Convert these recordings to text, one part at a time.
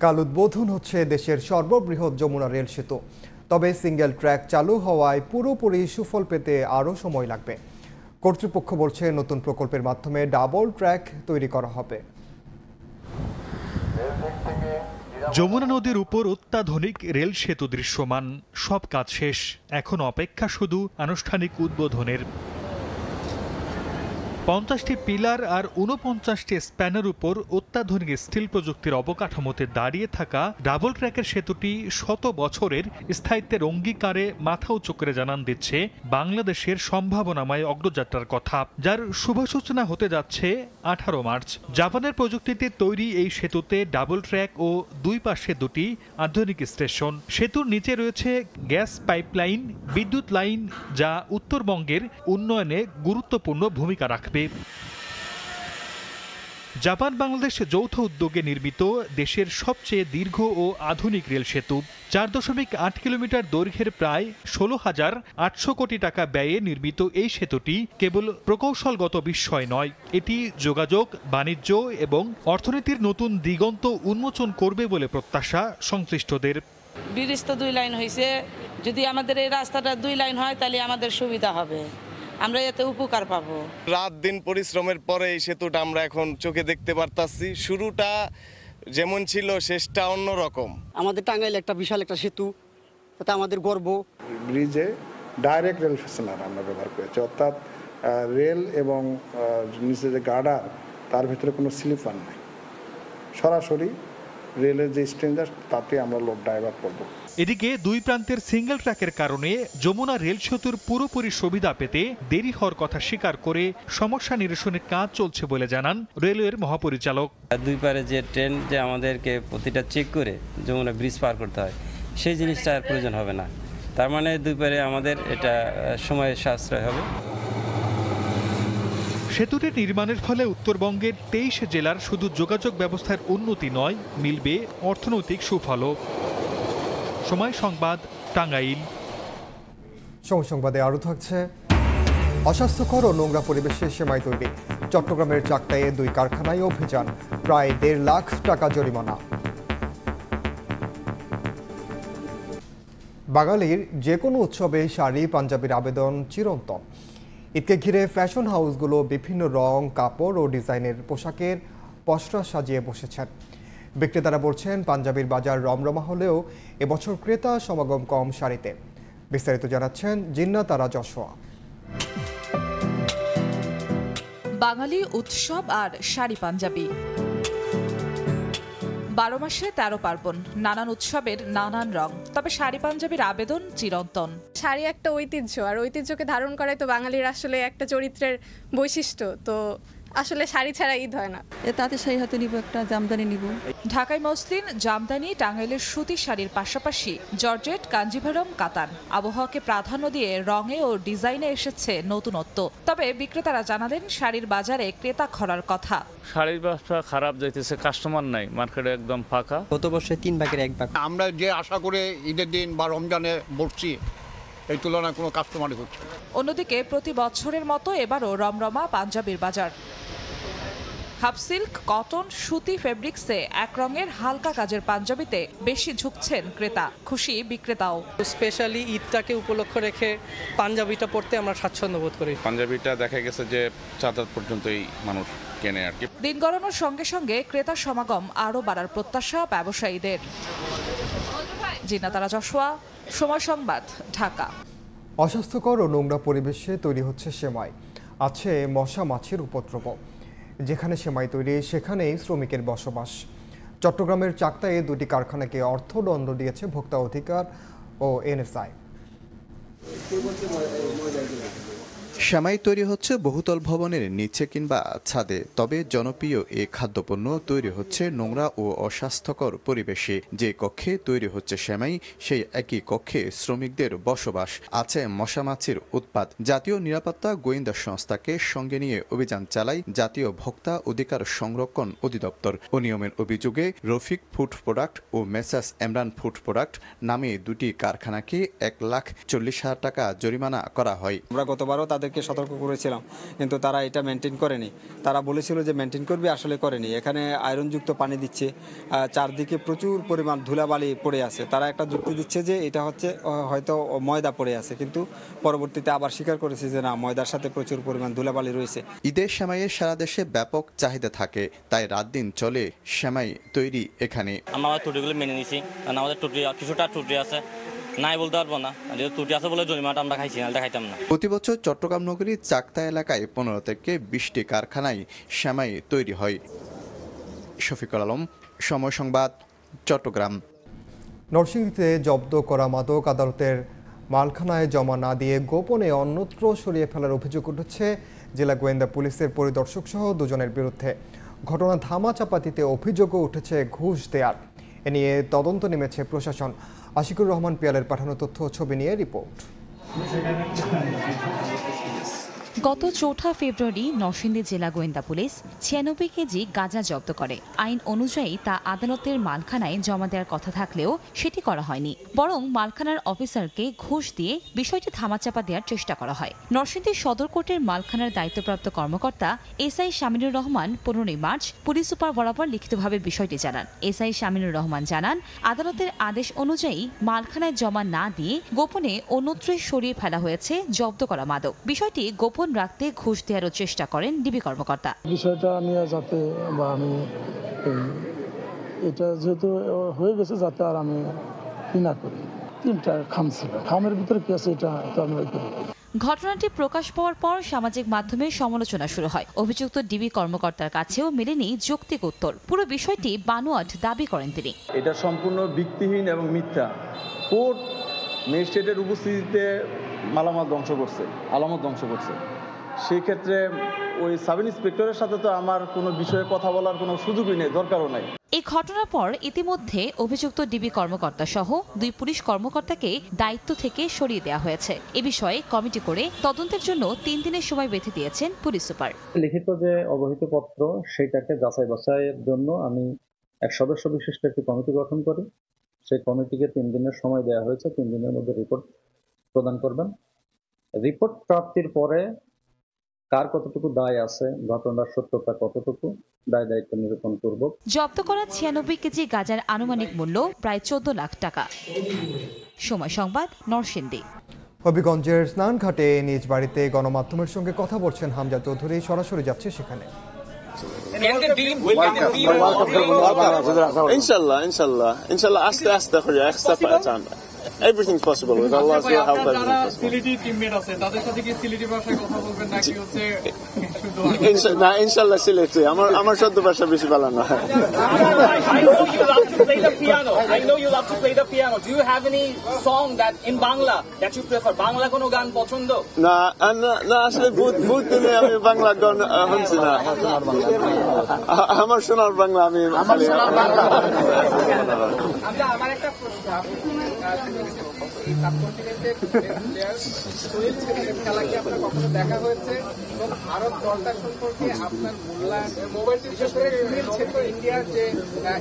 কাল উদ্বোধন হচ্ছে দেশের সর্ববৃহৎ যমুনা রেল সেতু। তবে সিঙ্গেল ট্র্যাক চালু হওয়ায় পুরোপুরি সুফল পেতে আরও সময় লাগবে। কর্তৃপক্ষ বলছে নতুন প্রকল্পের মাধ্যমে ডাবল ট্র্যাক তৈরি করা হবে। যমুনা নদীর উপর অত্যাধুনিক রেল সেতু দৃশ্যমান, সব কাজ শেষ, এখন অপেক্ষা শুধু আনুষ্ঠানিক উদ্বোধনের। 50টি পিলার আর 49টি স্প্যানের উপর অত্যাধুনিক স্টিল প্রযুক্তির অবকাঠামোতে দাঁড়িয়ে থাকা ডাবল ট্র্যাকের সেতুটি শত বছরের স্থায়িত্বের অঙ্গীকারে মাথা উঁচু করে জানান দিচ্ছে বাংলাদেশের সম্ভাবনাময় অগ্রযাত্রার কথা, যার শুভ সূচনা হতে যাচ্ছে 18 মার্চ। জাপানের প্রযুক্তিতে তৈরি এই সেতুতে ডাবল ট্র্যাক ও দুই পাশে দুটি আধুনিক স্টেশন। সেতুর নিচে রয়েছে গ্যাস পাইপলাইন, বিদ্যুৎ লাইন, যা উত্তরবঙ্গের উন্নয়নে গুরুত্বপূর্ণ ভূমিকা রাখবে। জাপান বাংলাদেশ যৌথ উদ্যোগে নির্মিত দেশের সবচেয়ে দীর্ঘ ও আধুনিক রেল সেতু। 4.8 কিলোমিটার দৈর্ঘ্যের প্রায় 16,800 কোটি টাকা ব্যয়ে নির্মিত এই সেতুটি কেবল প্রকৌশলগত বিষয় নয়, এটি যোগাযোগ, বাণিজ্য এবং অর্থনীতির নতুন দিগন্ত উন্মোচন করবে বলে প্রত্যাশা সংশ্লিষ্টদের। ব্রিজ তো 2 লাইন হয়েছে, যদি আমাদের এই রাস্তাটা 2 লাইন হয় তাহলে আমাদের সুবিধা হবে, আমরা এতে উপকার পাবো। রাত দিন পরিশ্রমের পরে এই সেতুটা আমরা এখন চোখে দেখতে পারতাছি। শুরুটা যেমন ছিল শেষটা অন্যরকম। আমাদের টাঙ্গাইল একটা বিশাল একটা সেতু, এটা আমাদের গর্ব। ব্রিজে ডাইরেক্ট রেল ফেসেলার আমরা ব্যবহার করেছি, অর্থাৎ রেল এবং নিচে যে গার্ডার তার ভিতরে কোনো স্লিপার নেই, সরাসরি রেলের যে স্ট্রেঞ্জার তাতে আমরা লোড ড্রাইভার করবো। এদিকে দুই প্রান্তের সিঙ্গেল ট্র্যাকের কারণে যমুনা রেল সেতুর পুরোপুরি সুবিধা পেতে দেরি হওয়ার কথা স্বীকার করে সমস্যা নিরসনের কাজ চলছে বলে জানান রেলওয়ের মহাপরিচালক। দুই পারে যে ট্রেন যে আমাদেরকে প্রতিটা চেক করে যমুনা ব্রিজ পার করতে হয়, সেই জিনিসটা আর প্রয়োজন হবে না। তার মানে দুই পারে আমাদের এটা সময়ের সাশ্রয় হবে। সেতুটি নির্মাণের ফলে উত্তরবঙ্গের 23 জেলার শুধু যোগাযোগ ব্যবস্থার উন্নতি নয়, মিলবে অর্থনৈতিক সুফলও। সময় সংবাদ, টাঙ্গাইল। সময় সংবাদে আরও থাকছে, অস্বাস্থ্যকর ও নোংরা পরিবেশে সেমাই তৈরি। চট্টগ্রামের চাকতাইয়ে 2 কারখানায় অভিযান, প্রায় 1.5 লাখ টাকা জরিমানা। বাঙালির যে কোনো উৎসবে শাড়ি পাঞ্জাবির আবেদন চিরন্তন। ঈদকে ঘিরে ফ্যাশন হাউসগুলো বিভিন্ন রং, কাপড় ও ডিজাইনের পোশাকের পসরা সাজিয়ে বসেছেন। বিক্রেতারা বলছেন পাঞ্জাবির বাজার রমরমা হলেও এবছর ক্রেতা সমাগম কম শাড়িতে। বিস্তারিত জানাচ্ছেন জিন্না তারা যশোয়া। বাঙালি উৎসব আর শাড়ি পাঞ্জাবি, 12 মাসে 13 পার্বণ, নানান উৎসবের নানান রং, তবে শাড়ি পাঞ্জাবির আবেদন চিরন্তন। শাড়ি একটা ঐতিহ্য, আর ঐতিহ্যকে ধারণ করাই তো বাঙালির আসলে একটা চরিত্রের বৈশিষ্ট্য। তো আসলে শাড়ি ছাড়া ঈদ হয় না। তাতে শাড়ি হাতে নিব, একটা জামদানি নিব। ঢাকায় মসলিন, জামদানি, টাঙ্গাইলের সুতি শাড়ির পাশাপাশি জর্জেট, কাঞ্জিভারম, কাতান। আবহাওয়াকে প্রাধান্য দিয়ে রঙে ও ডিজাইনে এসেছে নতুনত্ব। তবে বিক্রেতারা জানালেন শাড়ির বাজারে ক্রেতা খরার কথা। শাড়ির ব্যবসা খারাপ যাইতেছে, কাস্টমার নাই, মার্কেটে একদম ফাঁকা। গত বছর 3 ভাগের 1 ভাগ। আমরা যে আশা করে ঈদের দিন বা রমজানে বসছি, এই তুলনায় কোনো কাস্টমারই হচ্ছে। অন্যদিকে প্রতি বছরের মতো এবারও রমরমা পাঞ্জাবির বাজার। হাফ সিল্ক, কটন, সুতি ফেব্রিক্সে এক রঙের হালকা কাজের পাঞ্জাবিতে বেশি ঝুঁকছেন ক্রেতা। খুশি বিক্রেতাও। স্পেশালি ঈদটাকে উপলক্ষ রেখে পাঞ্জাবিটা পরতে আমরা স্বাচ্ছন্দ্য বোধ করি। পাঞ্জাবিটা দেখা গেছে যে 4 পর্যন্তই মানুষ কেনে আর কি। দিন গড়ানোর সঙ্গে সঙ্গে ক্রেতার সমাগম আরও বাড়ার প্রত্যাশা ব্যবসায়ীদের। জিন্না তারা যশোয়া, সময় সংবাদ, ঢাকা। অস্বাস্থ্যকর ও নোংরা পরিবেশে তৈরি হচ্ছে সেমাই, আছে মশা মাছির উপদ্রব। যেখানে সেমাই তৈরি সেখানেই শ্রমিকের বসবাস। চট্টগ্রামের চাকতাইয়ে 2টি কারখানাকে অর্থদণ্ড দিয়েছে ভোক্তা অধিকার ও এনএসআই। সেমাই তৈরি হচ্ছে বহুতল ভবনের নিচে কিংবা ছাদে, তবে জনপ্রিয় এই খাদ্যপণ্য তৈরি হচ্ছে নোংরা ও অস্বাস্থ্যকর পরিবেশে। যে কক্ষে তৈরি হচ্ছে সেমাই, সেই একই কক্ষে শ্রমিকদের বসবাস, আছে মশামাছির উৎপাত। জাতীয় নিরাপত্তা গোয়েন্দা সংস্থাকে সঙ্গে নিয়ে অভিযান চালায় জাতীয় ভোক্তা অধিকার সংরক্ষণ অধিদপ্তর। অনিয়মের অভিযোগে রফিক ফুড প্রোডাক্ট ও মেসাস এমরান ফুড প্রোডাক্ট নামে 2টি কারখানাকে 1,40,000 টাকা জরিমানা করা হয়। আমরা গতবারও তাদের তাদেরকে সতর্ক করেছিলাম, কিন্তু তারা এটা মেনটেন করেনি। তারা বলেছিল যে মেনটেন করবে, আসলে করেনি। এখানে আয়রনযুক্ত পানি দিচ্ছে, চারদিকে প্রচুর পরিমাণ ধুলাবালি পড়ে আছে। তারা একটা যুক্তি দিচ্ছে যে এটা হচ্ছে হয়তো ময়দা পড়ে আছে, কিন্তু পরবর্তীতে আবার স্বীকার করেছে যে না, ময়দার সাথে প্রচুর পরিমাণ ধুলাবালি রয়েছে। ঈদের সেমাইয়ের সারা দেশে ব্যাপক চাহিদা থাকে, তাই রাত দিন চলে সেমাই তৈরি এখানে। আমরা ত্রুটিগুলো মেনে নিছি, কারণ আমাদের কিছুটা ত্রুটি আছে, নাই বলতে পারবো না। যেহেতু ত্রুটি আছে বলে জরিমানাটা আমরা খাইছি, নাহলে খাইতাম না। প্রতি বছর চট্টগ্রাম নগরীর চাকতা এলাকায় 15 থেকে 20টি কারখানায় সেমাই তৈরি হয়। শফিকুল আলম, সময় সংবাদ, চট্টগ্রাম। নরসিংদীতে জব্দ করা মাদক আদালতের মালখানায় জমা না দিয়ে গোপনে অন্যত্র সরিয়ে ফেলার অভিযোগ উঠেছে জেলা গোয়েন্দা পুলিশের পরিদর্শক সহ দুজনের বিরুদ্ধে। ঘটনা ধামাচাপা দিতে অভিযোগও উঠেছে ঘুষ দেয়ার। এ নিয়ে তদন্ত নেমেছে প্রশাসন। আশিকুর রহমান পিয়ালের পাঠানো তথ্য ও ছবি নিয়ে রিপোর্ট। গত 4 ফেব্রুয়ারি নরসিংদী জেলা গোয়েন্দা পুলিশ 96 কেজি গাঁজা জব্দ করে। আইন অনুযায়ী তা আদালতের মালখানায় জমা দেওয়ার কথা থাকলেও সেটি করা হয়নি, বরং মালখানার অফিসারকে ঘুষ দিয়ে বিষয়টি ধামাচাপা দেওয়ার চেষ্টা করা হয়। নরসিংদী সদর কোর্টের মালখানার দায়িত্বপ্রাপ্ত কর্মকর্তা SI Saminur Rahman 15 March police super বরাবর লিখিতভাবে বিষয়টি জানান। এসআই শামিনুর রহমান জানান, আদালতের আদেশ অনুযায়ী মালখানায় জমা না দিয়ে গোপনে অন্যত্র সরিয়ে ফেলা হয়েছে জব্দ করা মাদক। বিষয়টি গোপন রাখতে ঘুষ দেওয়ার চেষ্টা করেন ডিবি কর্মকর্তা। বিষয়টা নিয়ে যাতে বা আমি এটা যেহেতু হয়ে গেছে, যাতে আর আমি না করি। 3টা খাম ছিল, খামের ভিতরে কি আছে এটা তো আমরা করি। ঘটনাটি প্রকাশ পাওয়ার পর সামাজিক মাধ্যমে সমালোচনা শুরু হয়। অভিযুক্ত ডিবি কর্মকর্তার কাছেও মেলেনি যৌক্তিক উত্তর। পুরো বিষয়টি বানোয়াট দাবি করেন তিনি। এটা সম্পূর্ণ ভিত্তিহীন এবং মিথ্যা। কোর্ট ম্যাজিস্ট্রেটের উপস্থিতিতে মালামাল ধ্বংস করছে, আলামত ধ্বংস করছে। সেই ক্ষেত্রে ওই সাব ইন্সপেক্টরের সাথে তো আমার কোনো বিষয়ে কথা বলার কোনো সুযোগই নেই, দরকারও নাই। এই ঘটনার পর ইতিমধ্যে অভিযুক্ত ডিবি কর্মকর্তা সহ 2 পুলিশ কর্মকর্তাকে দায়িত্ব থেকে সরিয়ে দেওয়া হয়েছে। এ বিষয়ে কমিটি করে তদন্তের জন্য 3 দিনের সময় বেঁধে দিয়েছেন পুলিশ সুপার। লিখিত যে অবহিত পত্র, সেটাকে যাচাই বাছাইয়ের জন্য আমি এক সদস্য বিশিষ্ট একটি কমিটি গঠন করি। সেই কমিটিকে 3 দিনের সময় দেওয়া হয়েছে। 3 দিনের মধ্যে রিপোর্ট প্রদান করবেন। রিপোর্ট প্রাপ্তির পরে কার কতটুকু দায় আছে, ঘটনার সত্যতা কতটুকু, দায় দায়িত্ব নিরূপণ করব। জব্দ করা 96 কেজি গাঁজার আনুমানিক মূল্য প্রায় 14 লাখ টাকা। সময় সংবাদ, নরসিংদী। হবিগঞ্জের স্নানঘাটে নিজ বাড়িতে গণমাধ্যমের সঙ্গে কথা বলছেন হামজা চৌধুরী। সরাসরি যাচ্ছে সেখানে। ইনশাল্লাহ ইনশাল্লাহ ইনশাল্লাহ আস্তে আস্তে করে এক step at a time. Everything's possible with Allah's will. Help everything. Sylheti teammate আছে, তাদের সাথে কি সিলেটি ভাষায় কথা বলবেন নাকি হচ্ছে না? ইনশাআল্লাহ সিলেটি। আমার শব্দ ভাষা বেশি ভালো না। I know you love to play the piano. I know you love to play the piano. Do you have any song that in Bangla that you prefer? Bangla কোনো গান পছন্দ? না না, আসলে বহুত দিনে আমি বাংলা গান শুনছি না। আমার শোনার বাংলা আমি খালি। আমার একটা প্রশ্ন, এই সাবকন্টিনেন্টের প্লেয়ার সোহেল ছেলের খেলা কি আপনার কখনো দেখা হয়েছে? এবং ভারত দলটা সম্পর্কে আপনার মূল্যায়ন, বিশেষ করে সোহেল ছেলে ইন্ডিয়ার যে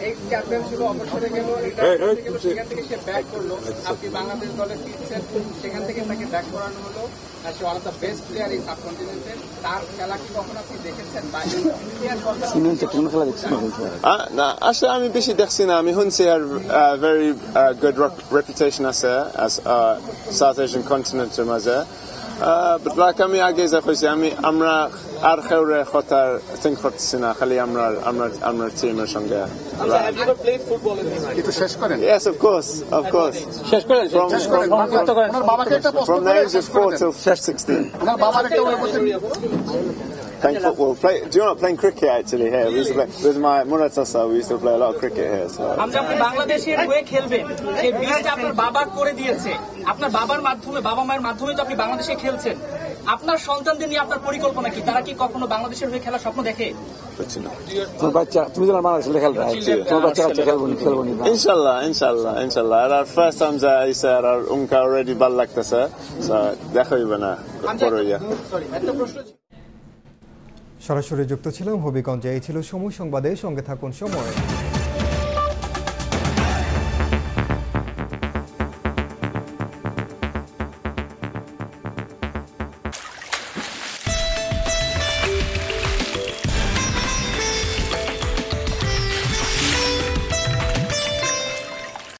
এক্স ক্যাপ্টেন ছিল, অবসরে গেল, সেখান থেকে সে ব্যাক করলো। আপনি বাংলাদেশ দলে ফিরছেন, সেখান থেকে তাকে ব্যাক করানো হলো। সে one of the best player এই সাবকন্টিনেন্টে। তার খেলা কি কখনো আপনি দেখেছেন? বা না, আসলে আমি বেশি দেখছি না। আমি শুনছি আর ভেরি গুড রেপুটেশন আছে সাউথ এশিয়ান কন্টিনেন্টের মাঝে। বাট লাইক আমি আগে যা কইছি, আমরা আর খেউরে কথা থিঙ্ক করতেছি না, খালি আমরা টিমের সঙ্গে। একটু শেষ করেন। Yes, of course. শেষ করেন। From the age of 4 till 16. ওনার বাবার একটা Playing football. Do you know playing cricket actually here? We used to play with my Muratasa. We used to play a lot of cricket here. So. আপনি বাংলাদেশের হয়ে খেলবেন, সেই বীজটা আপনার বাবা করে দিয়েছে। আপনার বাবার মাধ্যমে, বাবা মায়ের মাধ্যমে তো আপনি বাংলাদেশে খেলছেন। আপনার সন্তানদের নিয়ে আপনার পরিকল্পনা কি? তারা কি কখনো বাংলাদেশের হয়ে খেলার স্বপ্ন দেখে? তোমার বাচ্চা, তুমি যখন বাংলাদেশে খেলবে, তোমার বাচ্চা খেলবো নি? ইনশাল্লাহ। আর ফার্স্ট টাইম যা আইছে আর উনকা অলরেডি ভালো লাগতেছে। সো দেখাইবে না পরে। একটা প্রশ্ন। সরাসরি যুক্ত ছিলাম হবিগঞ্জে। এই ছিল সময় সংবাদে। সঙ্গে থাকুন সময়।